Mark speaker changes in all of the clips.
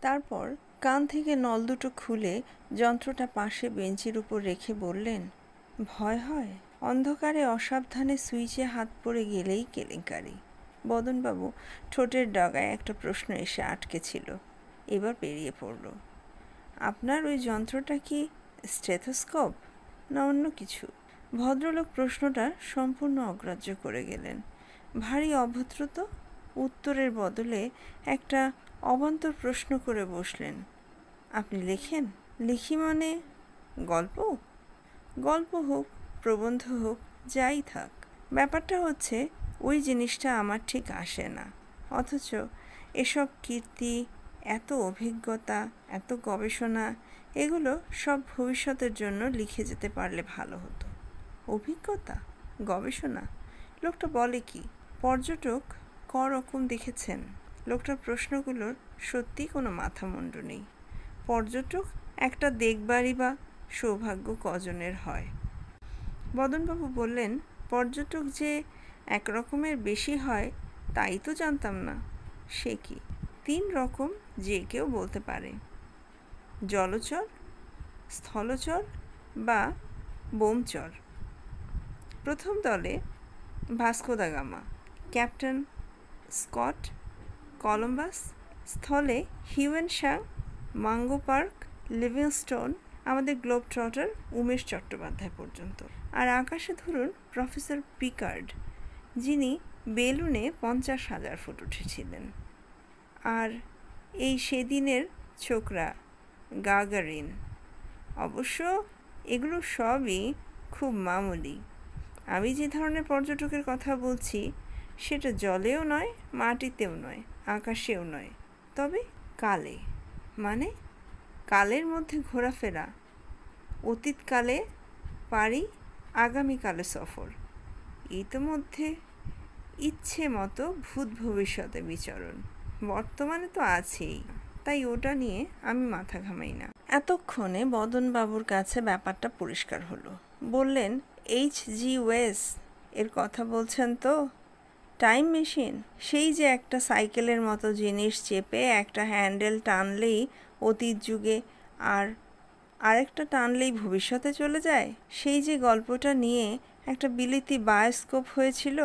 Speaker 1: তারপর কান থেকে নল দুটো খুলে যন্ত্রটা পাশে বেঞ্চের উপর রেখে বললেন, ভয় হয়? অন্ধকারে অসাবধানে সুইচে হাত পড়ে গেলেই কেলেঙ্কারি। বদনবাবু ঠোঁটের ডগায় একটা প্রশ্ন এসে আটকে ছিল, এবার বেরিয়ে পড়ল। আপনার ওই যন্ত্রটা কি স্টেথোস্কোপ না অন্য কিছু? ভদ্রলোক প্রশ্নটা সম্পূর্ণ অগ্রাহ্য করে গেলেন। ভারী অভদ্র তো। উত্তরের বদলে একটা অবান্তর প্রশ্ন করে বসলেন, আপনি লেখেন? লিখি মানে? গল্প? গল্প হোক, প্রবন্ধ হোক, যাই থাক, ব্যাপারটা হচ্ছে ওই জিনিসটা আমার ঠিক আসে না। অথচ এসব কীর্তি, এত অভিজ্ঞতা, এত গবেষণা, এগুলো সব ভবিষ্যতের জন্য লিখে যেতে পারলে ভালো হতো। অভিজ্ঞতা, গবেষণা, লোকটা বলে কি? পর্যটক রকম দেখেছেন? লোকটার প্রশ্নগুলোর সত্যি কোনো মাথা মুন্ডু নেই। পর্যটক একটা দেখবারই বা সৌভাগ্য কজনের হয়? বদনবাবু বললেন, পর্যটক যে এক রকমের বেশি হয় তাই তো জানতাম না। সে কি? 3 রকম যে কেউ বলতে পারে, জলচর, স্থলচর বা বোমচর। প্রথম দলে Vasco da Gama, captain Scott, Columbus. স্থলে Hiuen Tsang, Mungo Park, Livingstone, আমাদের গ্লোব ট্রটার উমেশ চট্টোপাধ্যায় পর্যন্ত। আর আকাশে ধরুন প্রফেসর পিকার্ড, যিনি বেলুনে 50,000 ফুট উঠেছিলেন। আর এই সেদিনের ছোকরা গাগারিন। অবশ্য এগুলো সবই খুব মামুলি। আমি যে ধরনের পর্যটকের কথা বলছি সেটা জলেও নয়, মাটিতেও নয়, আকাশেও নয়, তবে কালে। মানে কালের মধ্যে ঘোরাফেরা, অতীতকালে পারি, আগামীকালে সফর, ইতোমধ্যে ইচ্ছে মতো ভূত ভবিষ্যতে বিচরণ। বর্তমানে তো আছেই, তাই ওটা নিয়ে আমি মাথা ঘামাই না। এতক্ষণে বদনবাবুর কাছে ব্যাপারটা পরিষ্কার হলো। বললেন, H.G. ওয়েস এর কথা বলছেন তো? টাইম মেশিন, সেই যে একটা সাইকেলের মতো জিনিস চেপে একটা হ্যান্ডেল টানলেই অতীত যুগে আর আরেকটা টানলেই ভবিষ্যতে চলে যায়, সেই যে গল্পটা নিয়ে একটা বিলিতি বায়োস্কোপ হয়েছিল।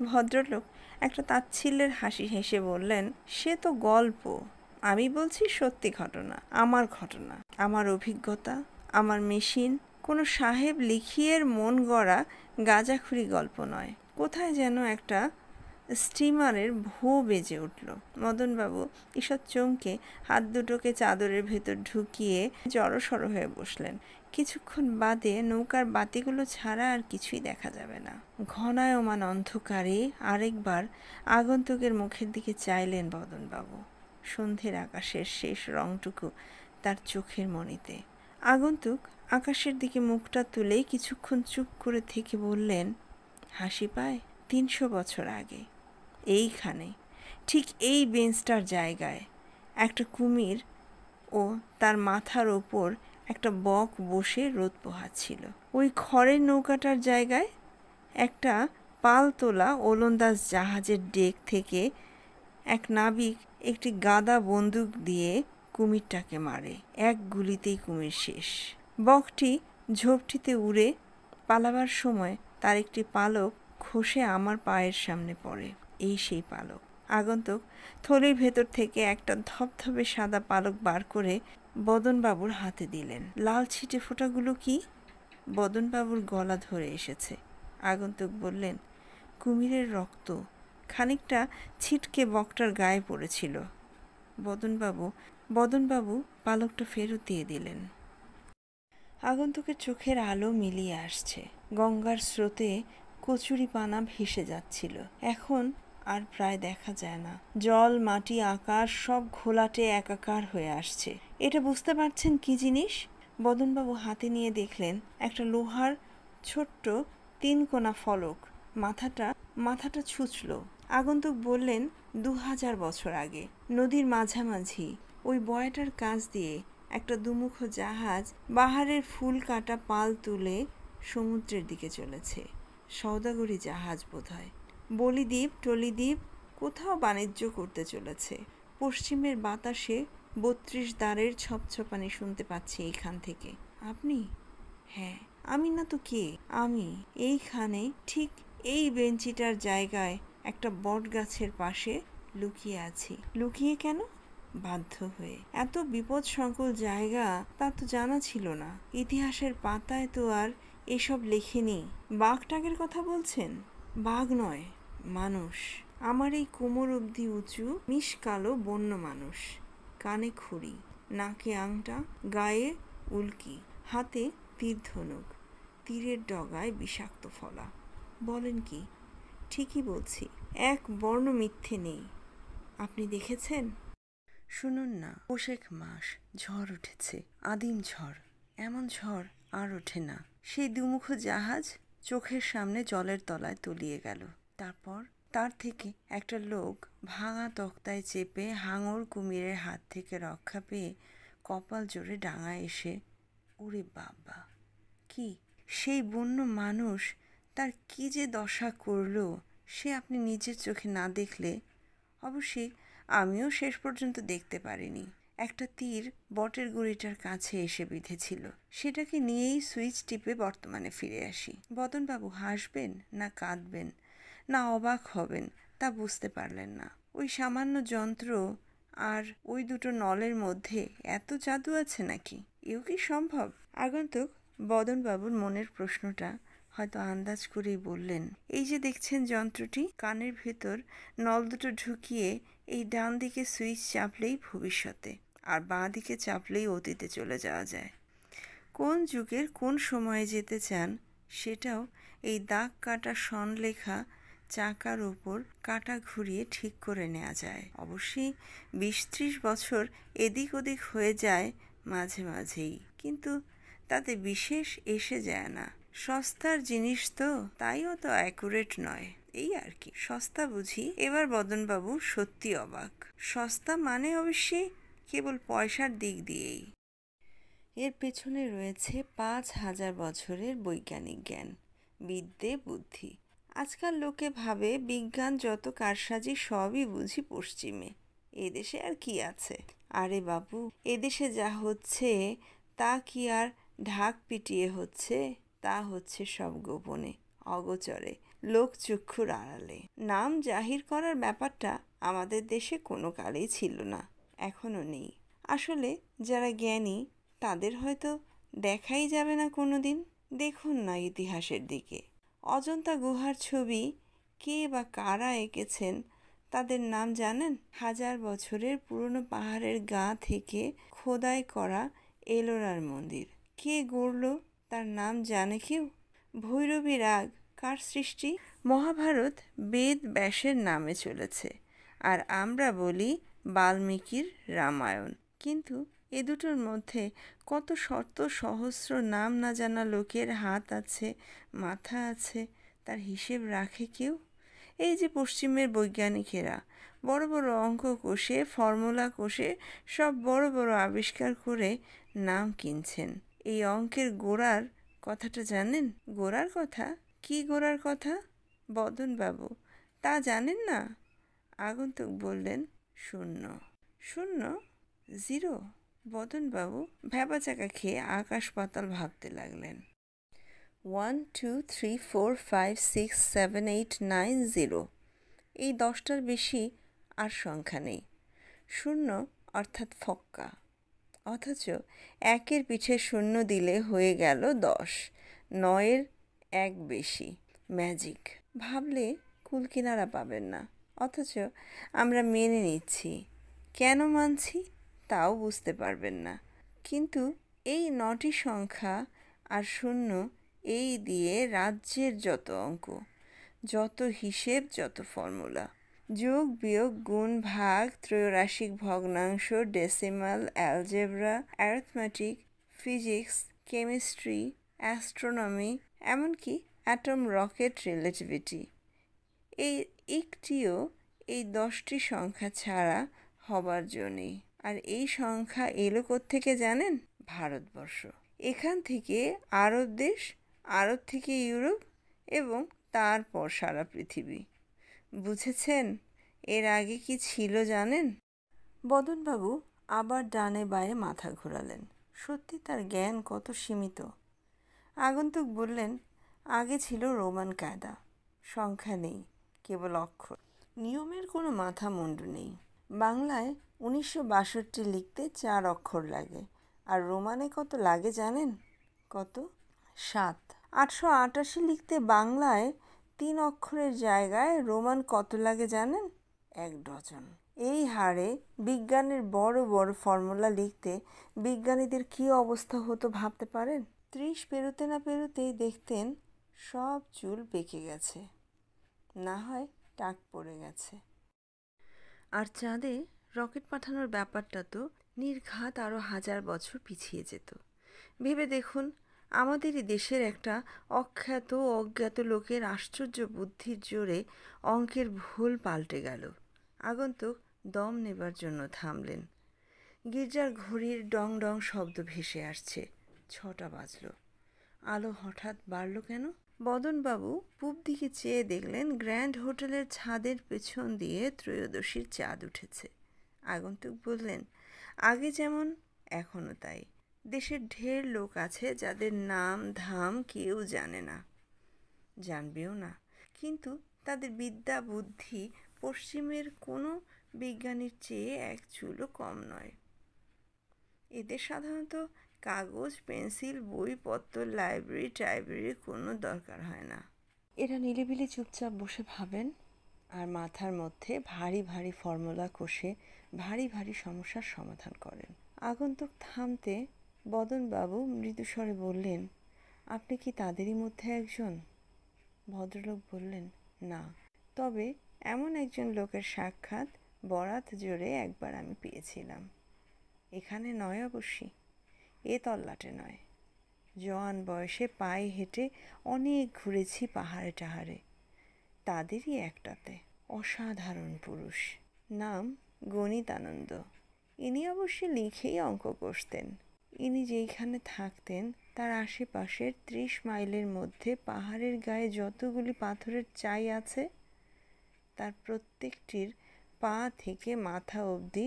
Speaker 1: ভদ্রলোক একটা তাচ্ছিল্যের হাসি হেসে বললেন, সে তো গল্প, আমি বলছি সত্যি ঘটনা, আমার ঘটনা, আমার অভিজ্ঞতা, আমার মেশিন, কোনো সাহেব লিখিয়ের মন গড়া গাঁজাখুরি গল্প নয়। কোথায় যেন একটা স্টিমারের ভো বেজে উঠল। মদনবাবু ঈষৎ চমকে হাত দুটোকে চাদরের ভেতর ঢুকিয়ে জড়সড় হয়ে বসলেন। কিছুক্ষণ বাদে নৌকার বাতিগুলো ছাড়া আর কিছুই দেখা যাবে না। ঘনায়মান অন্ধকারে আরেকবার আগন্তুকের মুখের দিকে চাইলেন বদনবাবু। সন্ধ্যের আকাশের শেষ রংটুকু তার চোখের মণিতে। আগন্তুক আকাশের দিকে মুখটা তুলেই কিছুক্ষণ চুপ করে থেকে বললেন, হাসি পায়? 300 বছর আগে এইখানে, ঠিক এই বেঞ্চটার জায়গায় একটা কুমির ও তার মাথার ওপর একটা বক বসে রোদ পোহাচ্ছিল। ওই খড়ের নৌকাটার জায়গায় একটা পাল তোলা ওলন্দাজ জাহাজের ডেক থেকে এক নাবিক একটি গাদা বন্দুক দিয়ে কুমিরটাকে মারে। এক গুলিতেই কুমির শেষ। বকটি ঝোপটিতে উড়ে পালাবার সময় তার একটি পালক খসে আমার পায়ের সামনে পড়ে। এই সেই পালক। আগন্তুক থলির ভেতর থেকে একটা ধবধবে সাদা পালক বার করে বদনবাবুর হাতে দিলেন। লাল ছিটে ফোঁটাগুলো কি? বদনবাবুর গলা ধরে এসেছে। আগন্তুক বললেন, কুমিরের রক্ত। খানিকটা ছিটকে বকটার গায়ে পড়েছিল। বদনবাবু পালকটা ফেরত দিয়ে দিলেন। আগন্তুকের চোখের আলো মিলিয়ে আসছে। গঙ্গার স্রোতে কচুরিপানা ভেসে যাচ্ছিল। এখন আর প্রায় দেখা যায় না। জল, মাটি, আকাশ সব ঘোলাটে একাকার হয়ে আসছে। এটা বুঝতে পারছেন কি জিনিস? বদনবাবু হাতে নিয়ে দেখলেন একটা লোহার ছোট্ট 3 কোনা ফলক। মাথাটা ছুঁচল। আগন্তুক বললেন, 2000 বছর আগে নদীর মাঝামাঝি ওই বয়াটার কাছ দিয়ে একটা দুমুখো জাহাজ বাহারের ফুল কাটা পাল তুলে সমুদ্রের দিকে চলেছে। সওদাগরি জাহাজ বোধহয়। বলিদ্বীপ টলিদ্বীপ কোথাও বাণিজ্য করতে চলেছে। পশ্চিমের বাতাসে 32 দ্বারের ছপছপানি শুনতে পাচ্ছি এইখান থেকে। আপনি? হ্যাঁ, আমি না তো কে? আমি এইখানে ঠিক এই বেঞ্চিটার জায়গায় একটা বট গাছের পাশে লুকিয়ে আছি। লুকিয়ে কেন? বাধ্য হয়ে। এত বিপদসংকুল জায়গা তা তো জানা ছিল না। ইতিহাসের পাতায় তো আর এসব লেখেনি। বাঘটাকের কথা বলছেন? বাঘ নয়, মানুষ। আমার এই কোমর অবধি উঁচু মিশকালো বন্য মানুষ। কানে খুড়ি, নাকে আংটা, গায়ে উল্কি, হাতে তীর ধনুক, তীরের ডগায় বিষাক্ত ফলা। বলেন কি? ঠিকই বলছি, এক বর্ণ মিথ্যে নেই। আপনি দেখেছেন? শুনুন না, পোশেক মাস, ঝড় উঠেছে, আদিম ঝড়। এমন ঝড় আর ওঠে না। সেই দুমুখো জাহাজ চোখের সামনে জলের তলায় তলিয়ে গেল। তারপর তার থেকে একটা লোক ভাঙা তক্তায় চেপে হাঙর কুমিরের হাত থেকে রক্ষা পেয়ে কপাল জোরে ডাঙায় এসে, ওরে বাবা, কি সেই বন্য মানুষ, তার কি যে দশা করল সে আপনি নিজের চোখে না দেখলে। অবশ্যই আমিও শেষ পর্যন্ত দেখতে পারিনি। একটা তীর বটের গুঁড়িটার কাছে এসে বিঁধেছিল। সেটাকে নিয়েই সুইচ টিপে বর্তমানে ফিরে আসি। বদনবাবু হাসবেন না কাঁদবেন না অবাক হবেন তা বুঝতে পারলেন না। ওই সামান্য যন্ত্র আর ওই দুটো নলের মধ্যে এত জাদু আছে নাকি? এও কি সম্ভব? আগন্তুক বদনবাবুর মনের প্রশ্নটা হয়তো আন্দাজ করেই বললেন, এই যে দেখছেন যন্ত্রটি, কানের ভেতর নল দুটো ঢুকিয়ে এই ডান দিকে সুইচ চাপলেই ভবিষ্যতে, আর বাঁ দিকে চাপলেই অতীতে চলে যাওয়া যায়। কোন যুগের কোন সময়ে যেতে চান সেটাও এই দাগ কাটা স্বনলেখা চাকার ওপর কাটা ঘুরিয়ে ঠিক করে নেওয়া যায়। অবশ্যই 20-30 বছর এদিক ওদিক হয়ে যায় মাঝে মাঝেই, কিন্তু তাতে বিশেষ এসে যায় না। সস্তার জিনিস তো, তাই অত অ্যাকুরেট নয়, এই আর কি। সস্তা বুঝি? এবার বদনবাবু সত্যি অবাক। সস্তা মানে অবশ্যই কেবল পয়সার দিক দিয়েই। এর পেছনে রয়েছে 5000 বছরের বৈজ্ঞানিক জ্ঞান, বিদ্যে, বুদ্ধি। আজকাল লোকে ভাবে বিজ্ঞান যত কারসাজি সবই বুঝি পশ্চিমে, এদেশে আর কি আছে? আরে বাবু, এদেশে যা হচ্ছে তা কি আর ঢাক পিটিয়ে হচ্ছে? তা হচ্ছে সব গোপনে, অগোচরে, লোকচক্ষুর আড়ালে। নাম জাহির করার ব্যাপারটা আমাদের দেশে কোনো কালেই ছিল না, এখনো নেই। আসলে যারা জ্ঞানী তাদের হয়তো দেখাই যাবে না কোনো দিন। দেখুন না ইতিহাসের দিকে, অজন্তা গুহার ছবি কে বা কারা এঁকেছেন তাদের নাম জানেন? 1000 বছরের পুরনো পাহাড়ের গা থেকে খোদাই করা এলোরার মন্দির কে গড়ল তার নাম জানে কেউ? ভৈরবী রাগ কার সৃষ্টি? মহাভারত বেদ ব্যাসের নামে চলেছে, আর আমরা বলি বাল্মীকির রামায়ণ। কিন্তু এ দুটোর মধ্যে কত শত সহস্র নাম না জানা লোকের হাত আছে, মাথা আছে, তার হিসেব রাখে কেউ? এই যে পশ্চিমের বৈজ্ঞানিকেরা বড় বড় অঙ্ক কষে, ফর্মুলা কষে সব বড় বড় আবিষ্কার করে নাম কিনছেন। এই অঙ্কের গোড়ার কথাটা জানেন? গোড়ার কথা? কি গোড়ার কথা? বদনবাবু তা জানেন না? আগন্তুক বললেন, শূন্য। শূন্য? জিরো? বদনবাবু ভ্যাবাচাকা খেয়ে আকাশ পাতাল ভাবতে লাগলেন। 1 2 3 4 5 6 7 8 9 0, এই 10টার বেশি আর সংখ্যা নেই। শূন্য অর্থাৎ ফক্কা। অথচ একের পিঠে শূন্য দিলে হয়ে গেল 10, 9-এর 1 বেশি। ম্যাজিক। ভাবলে কুলকিনারা পাবেন না, অথচ আমরা মেনে নিচ্ছি। কেন মানছি তাও বুঝতে পারবেন না। কিন্তু এই 9টি সংখ্যা আর শূন্য, এই দিয়ে রাজ্যের যত অঙ্ক, যত হিসেব, যত ফর্মুলা, যোগ বিয়োগ গুণ ভাগ, ত্রৈরাশিক ভগ্নাংশ, decimal, algebra, arithmetic, physics, chemistry, astronomy, এমনকি অ্যাটম রকেট রিলেটিভিটি, এই একটিও এই 10টি সংখ্যা ছাড়া হবার জন্যই। আর এই সংখ্যা এলো কোত্থেকে জানেন? ভারতবর্ষ। এখান থেকে আরব দেশ, আরব থেকে ইউরোপ, এবং তারপর সারা পৃথিবী। বুঝেছেন এর আগে কি ছিল জানেন? বদনবাবু আবার ডানে বায়ে মাথা ঘোরালেন। সত্যি তার জ্ঞান কত সীমিত। আগন্তুক বললেন, আগে ছিল রোমান কায়দা, সংখ্যা নেই, কেবল অক্ষর, নিয়মের কোনো মাথা মুন্ডু নেই। বাংলায় 1962 লিখতে 4 অক্ষর লাগে, আর রোমানে কত লাগে জানেন? কত? 7। 888 লিখতে বাংলায় 3 অক্ষরের জায়গায় রোমান কত লাগে জানেন? 1 ডজন। এই হারে বিজ্ঞানের বড় বড় ফর্মুলা লিখতে বিজ্ঞানীদের কী অবস্থা হতো ভাবতে পারেন? 30 পেরোতে না পেরোতেই দেখতেন সব চুল পেকে গেছে, না হয় টাক পড়ে গেছে। আর চাঁদে রকেট পাঠানোর ব্যাপারটা তো নির্ঘাত আরও 1000 বছর পিছিয়ে যেত। ভেবে দেখুন, আমাদেরই দেশের একটা অখ্যাত অজ্ঞাত লোকের আশ্চর্য বুদ্ধির জোরে অঙ্কের ভুল পাল্টে গেল। আগন্তুক দম নেবার জন্য থামলেন। গির্জার ঘড়ির ডং ডং শব্দ ভেসে আসছে। 6টা বাজল। আলো হঠাৎ বাড়ল কেন? বদনবাবু পূব দিকে চেয়ে দেখলেন গ্র্যান্ড হোটেলের ছাদের পেছন দিয়ে ত্রয়োদশীর চাঁদ উঠেছে। আগন্তুক বললেন, আগে যেমন এখনও তাই। দেশের ঢের লোক আছে যাদের নাম ধাম কেউ জানে না, জানবেও না, কিন্তু তাদের বিদ্যা বুদ্ধি পশ্চিমের কোনো বিজ্ঞানীর চেয়ে এক চুলও কম নয়। এদের সাধারণত কাগজ, পেন্সিল, বইপত্র, লাইব্রেরি টাইব্রেরির কোনো দরকার হয় না। এরা নিরিবিলি চুপচাপ বসে ভাবেন আর মাথার মধ্যে ভারী ভারী ফর্মুলা কষে ভারী ভারী সমস্যার সমাধান করেন। আগন্তুক থামতে বদনবাবু মৃদুস্বরে বললেন, আপনি কি তাদেরই মধ্যে একজন? ভদ্রলোক বললেন, না, তবে এমন একজন লোকের সাক্ষাৎ বরাত জোরে একবার আমি পেয়েছিলাম। এখানে নয় অবশ্যই, এ তল্লাটে নয়। জওয়ান বয়সে পায়ে হেঁটে অনেক ঘুরেছি পাহাড়ে টাহাড়ে, তাদেরই একটাতে। অসাধারণ পুরুষ, নাম গণিতানন্দ। ইনি অবশ্য লিখেই অঙ্ক কষতেন। ইনি যেইখানে থাকতেন তার আশেপাশের 30 মাইলের মধ্যে পাহাড়ের গায়ে যতগুলি পাথরের চাই আছে তার প্রত্যেকটির পা থেকে মাথা অবধি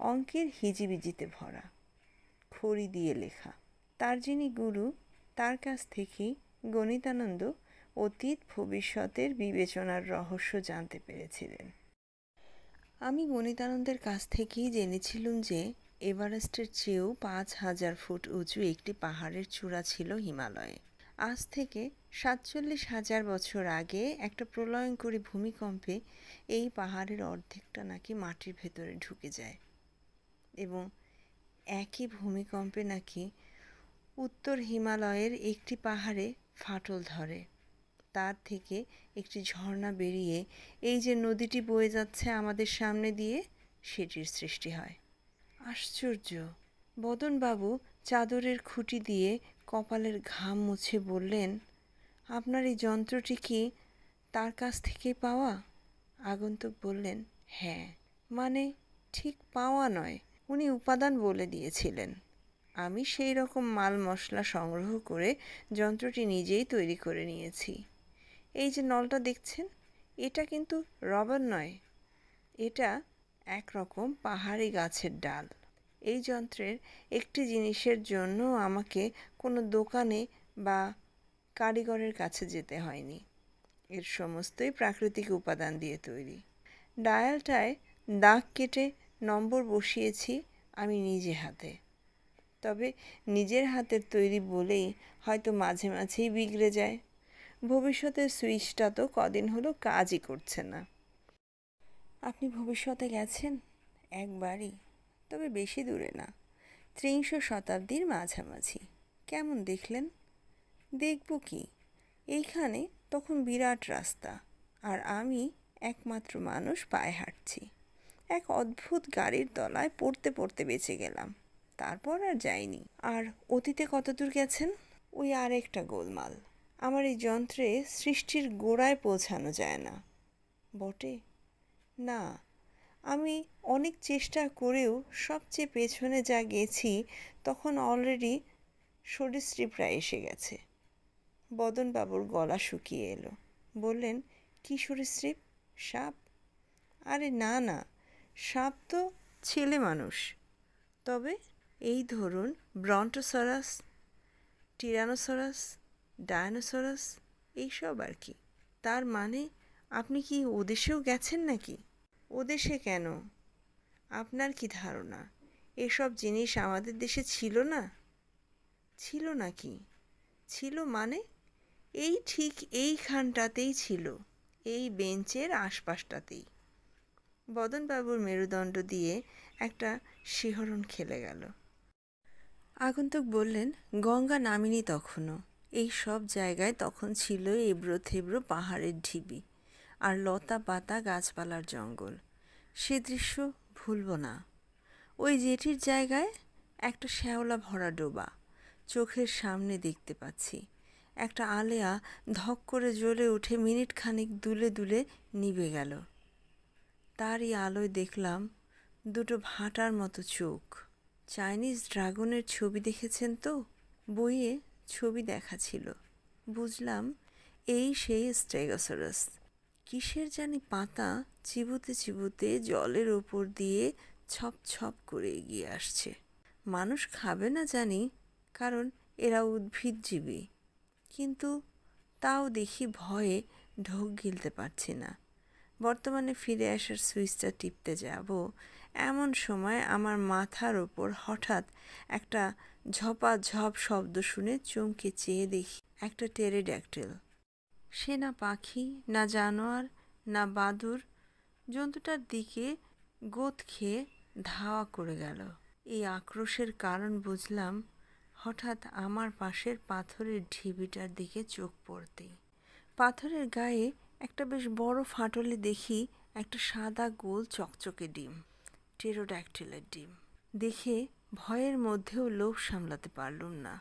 Speaker 1: অঙ্কের হিজিবিজিতে ভরা, খড়ি দিয়ে লেখা। তার যিনি গুরু, তার কাছ থেকেই গণিতানন্দ অতীত ভবিষ্যতের বিবেচনার রহস্য জানতে পেরেছিলেন। আমি গণিতানন্দের কাছ থেকেই জেনেছিলুম যে এভারেস্টের চেয়েও 5000 ফুট উঁচু একটি পাহাড়ের চূড়া ছিল হিমালয়ে। আজ থেকে 47,000 বছর আগে একটা প্রলয়ঙ্করী ভূমিকম্পে এই পাহাড়ের অর্ধেকটা নাকি মাটির ভেতরে ঢুকে যায়, এবং একই ভূমিকম্পে নাকি উত্তর হিমালয়ের একটি পাহাড়ে ফাটল ধরে, তার থেকে একটি ঝর্ণা বেরিয়ে এই যে নদীটি বয়ে যাচ্ছে আমাদের সামনে দিয়ে, সেটির সৃষ্টি হয়। আশ্চর্য! বদনবাবু চাদরের খুঁটি দিয়ে কপালের ঘাম মুছে বললেন, আপনার এই যন্ত্রটি কি তার কাছ থেকেই পাওয়া? আগন্তুক বললেন, হ্যাঁ। মানে ঠিক পাওয়া নয়, উনি উপাদান বলে দিয়েছিলেন। আমি সেই রকম মাল মশলা সংগ্রহ করে যন্ত্রটি নিজেই তৈরি করে নিয়েছি। এই যে নলটা দেখছেন, এটা কিন্তু রবার নয়, এটা একরকম পাহাড়ি গাছের ডাল। এই যন্ত্রের একটি জিনিসের জন্য আমাকে কোনো দোকানে বা কারিগরের কাছে যেতে হয়নি। এর সমস্তই প্রাকৃতিক উপাদান দিয়ে তৈরি। ডায়ালটায় দাগ কেটে নম্বর বসিয়েছি আমি নিজে হাতে। তবে নিজের হাতের তৈরি বলেই হয়তো মাঝে মাঝেই বিগড়ে যায়। ভবিষ্যতের সুইচটা তো কদিন হলো কাজই করছে না। আপনি ভবিষ্যতে গেছেন? একবারই, তবে বেশি দূরে না, 30 শতাব্দীর মাঝামাঝি। কেমন দেখলেন? দেখব কি, এইখানে তখন বিরাট রাস্তা, আর আমি একমাত্র মানুষ পায়ে হাঁটছি। এক অদ্ভুত গাড়ির তলায় পড়তে পড়তে বেঁচে গেলাম, তারপর আর যাইনি। আর অতীতে কতদূর গেছেন? ওই আরেকটা গোলমাল, আমার এই যন্ত্রে সৃষ্টির গোড়ায় পৌঁছানো যায় না। বটে? না, আমি অনেক চেষ্টা করেও সবচেয়ে পেছনে যা গেছি তখন অলরেডি সরীসৃপরা এসে গেছে। বদনবাবুর গলা শুকিয়ে এলো। বললেন, কি সরীসৃপ? সাপ? আরে না না, সাপ তো ছেলে মানুষ। তবে এই ধরুন ব্রন্টোসরাস, টিরানোসরাস, ডায়নোসরাস এইসব আর কি। তার মানে আপনি কি ওদেশেও গেছেন নাকি? ওদেশে কেন? আপনার কি ধারণা এসব জিনিস আমাদের দেশে ছিল না? ছিল নাকি? ছিল মানে এই ঠিক এইখানটাতেই ছিল, এই বেঞ্চের আশপাশটাতেই। বদনবাবুর মেরুদণ্ড দিয়ে একটা শিহরণ খেলে গেল। আগন্তুক বললেন, গঙ্গা নামেনি তখনও। এই সব জায়গায় তখন ছিল এবড়ো থেবড়ো পাহাড়ের ঢিবি আর লতা পাতা গাছপালার জঙ্গল। সে দৃশ্য ভুলব না। ওই জেটির জায়গায় একটা শ্যাওলা ভরা ডোবা চোখের সামনে দেখতে পাচ্ছি। একটা আলেয়া ধক করে জ্বলে উঠে মিনিট খানিক দুলে দুলে নিভে গেল। তারই আলোয় দেখলাম দুটো ভাটার মতো চোখ। চাইনিজ ড্রাগনের ছবি দেখেছেন তো? বইয়ে ছবি দেখা ছিল। বুঝলাম এই সেই স্টেগোসরাস। কিসের জানি পাতা চিবুতে চিবুতে জলের ওপর দিয়ে ছপ ছপ করে এগিয়ে আসছে। মানুষ খাবে না জানি, কারণ এরা উদ্ভিদজীবী, কিন্তু তাও দেখি ভয়ে ঢোক গিলতে পারছি না। বর্তমানে ফিরে আসার সুইচটা টিপতে যাব, এমন সময় আমার মাথার ওপর হঠাৎ একটা ঝপাঝপ শব্দ শুনে চমকে চেয়ে দেখি একটা টেরিড্যাকটিল। সে না পাখি, না জানোয়ার, না বাদুড়, জন্তুটার দিকে গোঁত খেয়ে ধাওয়া করে গেল। এই আক্রোশের কারণ বুঝলাম হঠাৎ আমার পাশের পাথরের ঢিবিটার দিকে চোখ পড়তেই। পাথরের গায়ে একটা বেশ বড় ফাটলে দেখি একটা সাদা গোল চকচকে ডিম, টেরোড্যাকটিলের ডিম। দেখে ভয়ের মধ্যেও লোভ সামলাতে পারলুম না।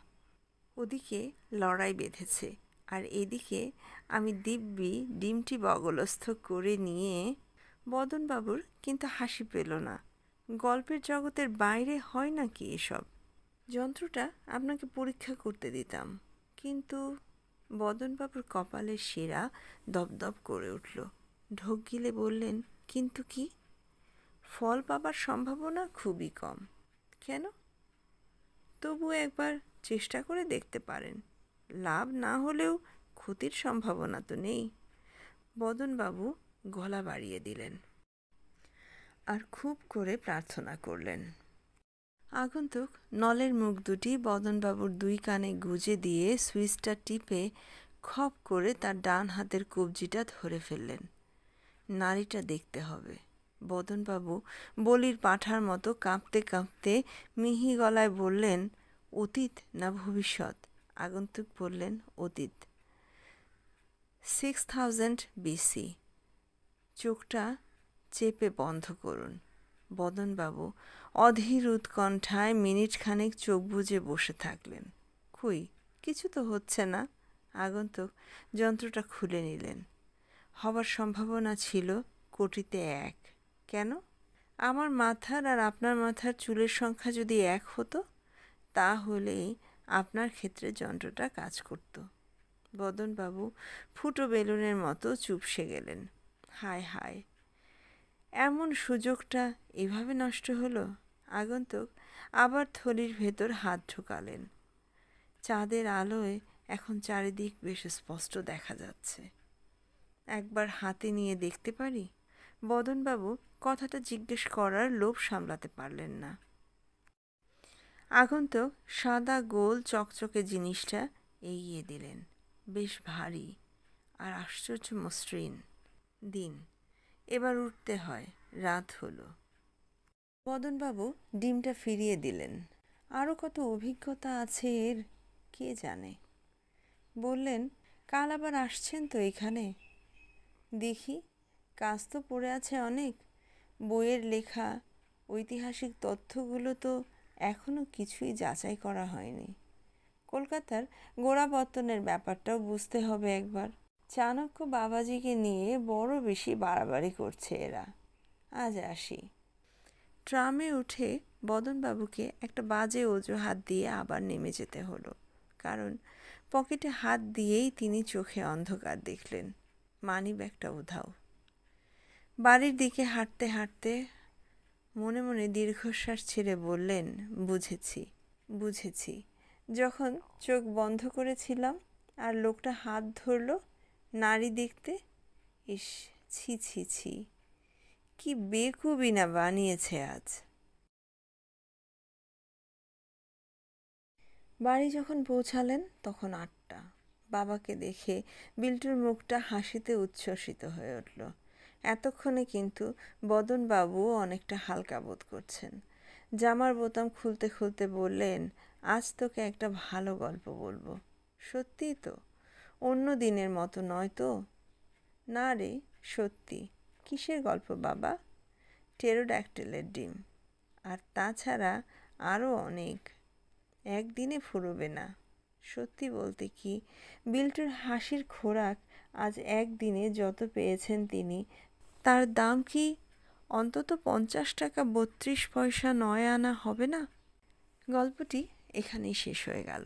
Speaker 1: ওদিকে লড়াই বেঁধেছে, আর এদিকে আমি দিব্যি ডিমটি বগলস্থ করে নিয়ে। বদনবাবুর কিন্তু হাসি পেল না। গল্পের জগতের বাইরে হয় নাকি এসব? যন্ত্রটা আপনাকে পরীক্ষা করতে দিতাম, কিন্তু বদনবাবুর কপালের শিরা দপদপ করে উঠল। ঢোক গিলে বললেন, কিন্তু কি? ফল পাবার সম্ভাবনা খুবই কম। কেন? তবু একবার চেষ্টা করে দেখতে পারেন। লাভ না হলেও ক্ষতির সম্ভাবনা তো নেই। বদনবাবু গলা বাড়িয়ে দিলেন আর খুব করে প্রার্থনা করলেন। আগন্তুক নলের মুখ দুটি বদনবাবুর দুই কানে গুজে দিয়ে সুইচটা টিপে খপ করে তার ডান হাতের কবজিটা ধরে ফেললেন। নাড়িটা দেখতে হবে। বদনবাবু বলির পাঁঠার মতো কাঁপতে কাঁপতে মিহি গলায় বললেন, অতীত না ভবিষ্যৎ? আগন্তুক বললেন, অতীত। 6000 BC। চোখটা চেপে বন্ধ করুন। বদনবাবু অধীর উৎকণ্ঠায় মিনিট খানেক চোখ বুজে বসে থাকলেন। কই, কিছু তো হচ্ছে না। আগন্তুক যন্ত্রটা খুলে নিলেন। হবার সম্ভাবনা ছিল কোটিতে 1। কেন? আমার মাথার আর আপনার মাথার চুলের সংখ্যা যদি 1 হতো, তাহলেই আপনার ক্ষেত্রে যন্ত্রটা কাজ করত। বদনবাবু ফুটো বেলুনের মতো চুপসে গেলেন। হায় হায়, এমন সুযোগটা এভাবে নষ্ট হলো। আগন্তুক আবার থলির ভেতর হাত ঢোকালেন। চাঁদের আলোয় এখন চারিদিক বেশ স্পষ্ট দেখা যাচ্ছে। একবার হাতে নিয়ে দেখতে পারি? বদনবাবু কথাটা জিজ্ঞেস করার লোভ সামলাতে পারলেন না। আগন্তুক সাদা গোল চকচকে জিনিসটা এগিয়ে দিলেন। বেশ ভারী আর আশ্চর্য মসৃণ। দিন, এবার উঠতে হয়, রাত হলো। বদনবাবু ডিমটা ফিরিয়ে দিলেন। আরও কত অভিজ্ঞতা আছে এর, কে জানে। বললেন, কাল আবার আসছেন তো এখানে? দেখি, কাজ তো পড়ে আছে অনেক। বইয়ের লেখা ঐতিহাসিক তথ্যগুলো তো এখনও কিছুই যাচাই করা হয়নি। কলকাতার গোড়াপত্তনের ব্যাপারটাও বুঝতে হবে একবার। চাণক্য বাবাজিকে নিয়ে বড় বেশি বাড়াবাড়ি করছে এরা। আজ আসি। ট্রামে উঠে বদনবাবুকে একটা বাজে অজুহাত দিয়ে আবার নেমে যেতে হলো, কারণ পকেটে হাত দিয়েই তিনি চোখে অন্ধকার দেখলেন। মানিব্যাগটা উধাও। বাড়ির দিকে হাঁটতে হাঁটতে মনে মনে দীর্ঘশ্বাস ছেড়ে বললেন, বুঝেছি বুঝেছি। যখন চোখ বন্ধ করেছিলাম আর লোকটা হাত ধরল নাড়ি দেখতে, ইস, ছি ছি ছি, কি বেকুবি না বানিয়েছে আজ। বাড়ি যখন পৌঁছালেন তখন 8টা। বাবাকে দেখে বিল্টুর মুখটা হাসিতে উচ্ছ্বসিত হয়ে উঠল। এতক্ষণে কিন্তু বদনবাবুও অনেকটা হালকা বোধ করছেন। জামার বোতাম খুলতে খুলতে বললেন, আজ তোকে একটা ভালো গল্প বলবো। সত্যিই তো, অন্য দিনের মতো নয় তো? না রে, সত্যি। কিসের গল্প বাবা? টেরোড্যাকটিলের ডিম। আর তাছাড়া আরও অনেক, একদিনে ফুরোবে না। সত্যি বলতে কি, বিল্টুর হাসির খোরাক আজ একদিনে যত পেয়েছেন তিনি, তার দাম কি অন্তত 50 টাকা 32 পয়সা 9 আনা হবে না? গল্পটি এখানেই শেষ হয়ে গেল।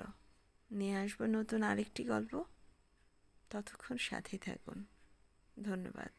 Speaker 1: নিয়ে আসবো নতুন আরেকটি গল্প। ততক্ষণ সাথে থাকুন। ধন্যবাদ।